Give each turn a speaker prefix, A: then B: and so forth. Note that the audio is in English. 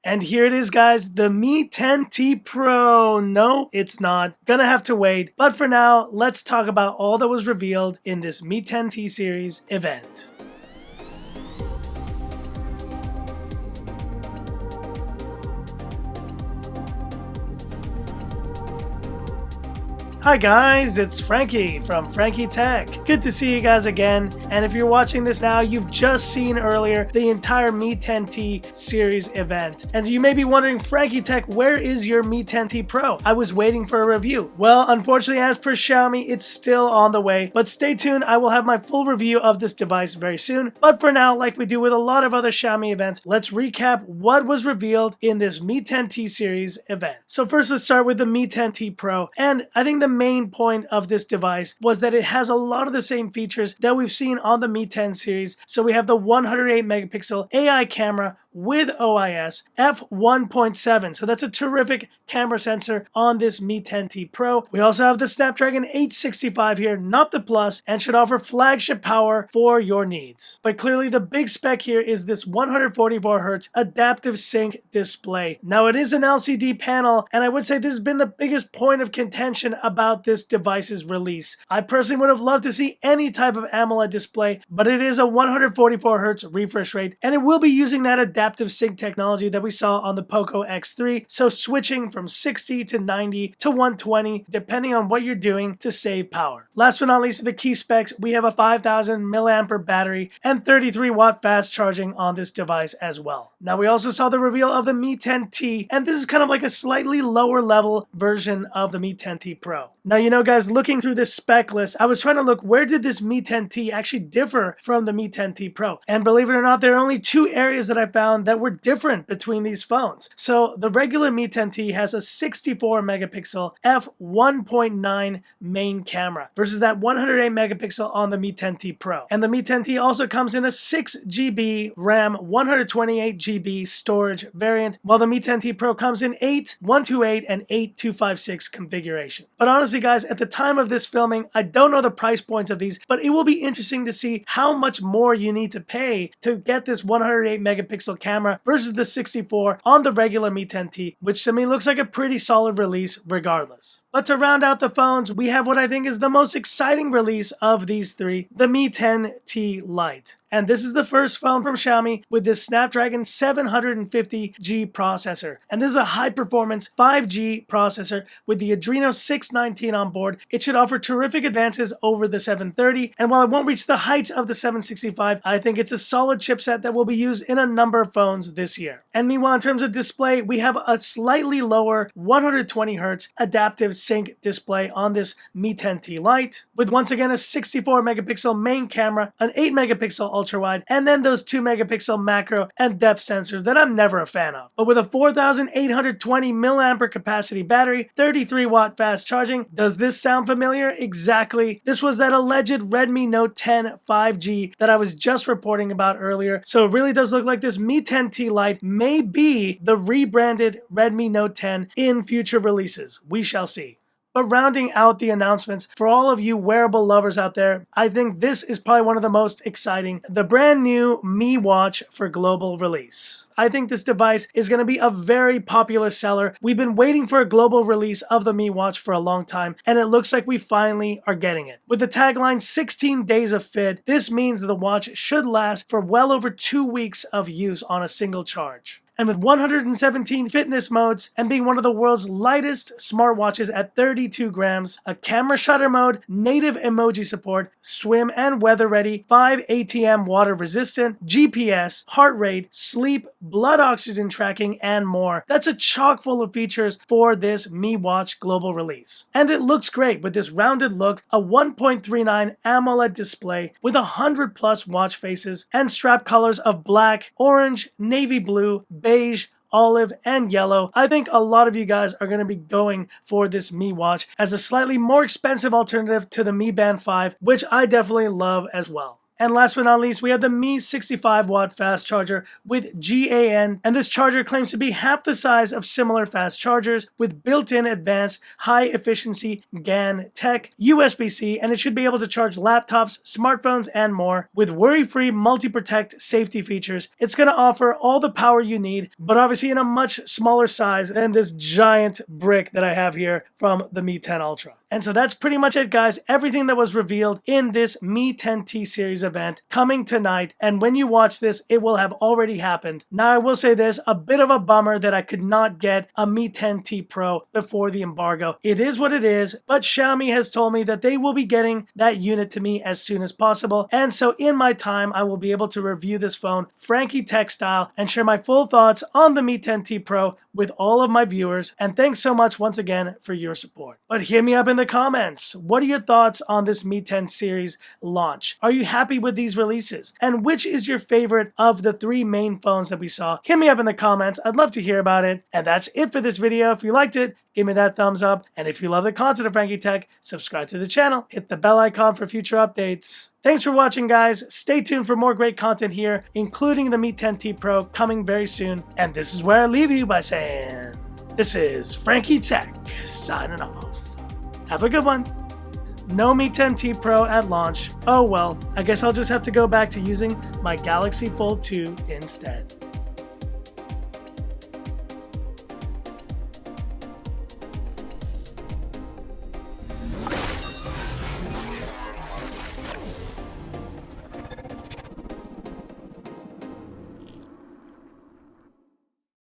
A: And here it is, guys, the Mi 10T Pro. No, it's not. Gonna have to wait. But for now, let's talk about all that was revealed in this Mi 10T series event. Hi guys, it's Frankie from Frankie Tech. Good to see you guys again. And if you're watching this now, you've just seen earlier the entire Mi 10T series event. And you may be wondering, Frankie Tech, where is your Mi 10T Pro? I was waiting for a review. Well, unfortunately, as per Xiaomi, it's still on the way. But stay tuned, I will have my full review of this device very soon. But for now, like we do with a lot of other Xiaomi events, let's recap what was revealed in this Mi 10T series event. So first, let's start with the Mi 10T Pro. And I think the main point of this device was that it has a lot of the same features that we've seen on the Mi 10 series. So we have the 108 megapixel AI camera with OIS f1.7. So that's a terrific camera sensor on this Mi 10T Pro. We also have the Snapdragon 865 here, not the Plus, and should offer flagship power for your needs. But clearly the big spec here is this 144Hz adaptive sync display. Now it is an LCD panel, and I would say this has been the biggest point of contention about this device's release. I personally would have loved to see any type of AMOLED display, but it is a 144Hz refresh rate, and it will be using that adaptive sync technology that we saw on the Poco X3, so switching from 60 to 90 to 120 depending on what you're doing to save power. Last but not least, the key specs, we have a 5000 milliampere battery and 33 watt fast charging on this device as well. Now we also saw the reveal of the Mi 10T, and this is kind of like a slightly lower level version of the Mi 10T Pro. Now, you know guys, looking through this spec list, I was trying to look, where did this Mi 10T actually differ from the Mi 10T Pro? And believe it or not, there are only two areas that I found that were different between these phones. So the regular Mi 10T has a 64 megapixel f1.9 main camera versus that 108 megapixel on the Mi 10T Pro. And the Mi 10T also comes in a 6GB RAM, 128GB storage variant, while the Mi 10T Pro comes in 8, 128, and 8256 configuration. But honestly guys, at the time of this filming, I don't know the price points of these, but it will be interesting to see how much more you need to pay to get this 108 megapixel camera versus the 64 on the regular Mi 10T, which to me looks like a pretty solid release regardless. But to round out the phones, we have what I think is the most exciting release of these three, the Mi 10T Lite. And this is the first phone from Xiaomi with this Snapdragon 750G processor. And this is a high-performance 5G processor with the Adreno 619 on board. It should offer terrific advances over the 730, and while it won't reach the heights of the 765, I think it's a solid chipset that will be used in a number of phones this year. And meanwhile, in terms of display, we have a slightly lower 120Hz adaptive sync display on this Mi 10T Lite, with once again a 64 megapixel main camera, an 8 megapixel ultra wide, and then those 2 megapixel macro and depth sensors that I'm never a fan of. But with a 4820 milliampere capacity battery, 33 watt fast charging, does this sound familiar? Exactly. This was that alleged Redmi Note 10 5G that I was just reporting about earlier. So it really does look like this Mi 10T Lite may be the rebranded Redmi Note 10 in future releases. We shall see. But rounding out the announcements, for all of you wearable lovers out there, I think this is probably one of the most exciting, the brand new Mi Watch for global release. I think this device is going to be a very popular seller. We've been waiting for a global release of the Mi Watch for a long time, and it looks like we finally are getting it. With the tagline 16 days of fit, this means the watch should last for well over 2 weeks of use on a single charge. And with 117 fitness modes and being one of the world's lightest smartwatches at 32 grams, a camera shutter mode, native emoji support, swim and weather ready, 5 ATM water resistant, GPS, heart rate, sleep, blood oxygen tracking, and more. That's a chock full of features for this Mi Watch global release. And it looks great with this rounded look, a 1.39 AMOLED display with 100 plus watch faces and strap colors of black, orange, navy blue, beige, olive, and yellow. I think a lot of you guys are going to be going for this Mi Watch as a slightly more expensive alternative to the Mi Band 5, which I definitely love as well. And last but not least, we have the Mi 65-watt fast charger with GAN, and this charger claims to be half the size of similar fast chargers with built-in advanced high-efficiency GAN tech, USB-C, and it should be able to charge laptops, smartphones, and more. With worry-free multi-protect safety features, it's going to offer all the power you need, but obviously in a much smaller size than this giant brick that I have here from the Mi 10 Ultra. And so that's pretty much it, guys. Everything that was revealed in this Mi 10T series event coming tonight, and when you watch this, it will have already happened. Now, I will say this, a bit of a bummer that I could not get a Mi 10T Pro before the embargo. It is what it is, but Xiaomi has told me that they will be getting that unit to me as soon as possible, and so in my time, I will be able to review this phone Frankie Tech style and share my full thoughts on the Mi 10T Pro with all of my viewers, and thanks so much once again for your support. But hit me up in the comments. What are your thoughts on this Mi 10 series launch? Are you happy with these releases? And which is your favorite of the 3 main phones that we saw? Hit me up in the comments. I'd love to hear about it. And that's it for this video. If you liked it, give me that thumbs up. And if you love the content of Frankie Tech, subscribe to the channel. Hit the bell icon for future updates. Thanks for watching, guys. Stay tuned for more great content here, including the Mi 10T Pro coming very soon. And this is where I leave you by saying, this is Frankie Tech signing off. Have a good one. No Mi 10T Pro at launch. Oh well, I guess I'll just have to go back to using my Galaxy Fold 2 instead.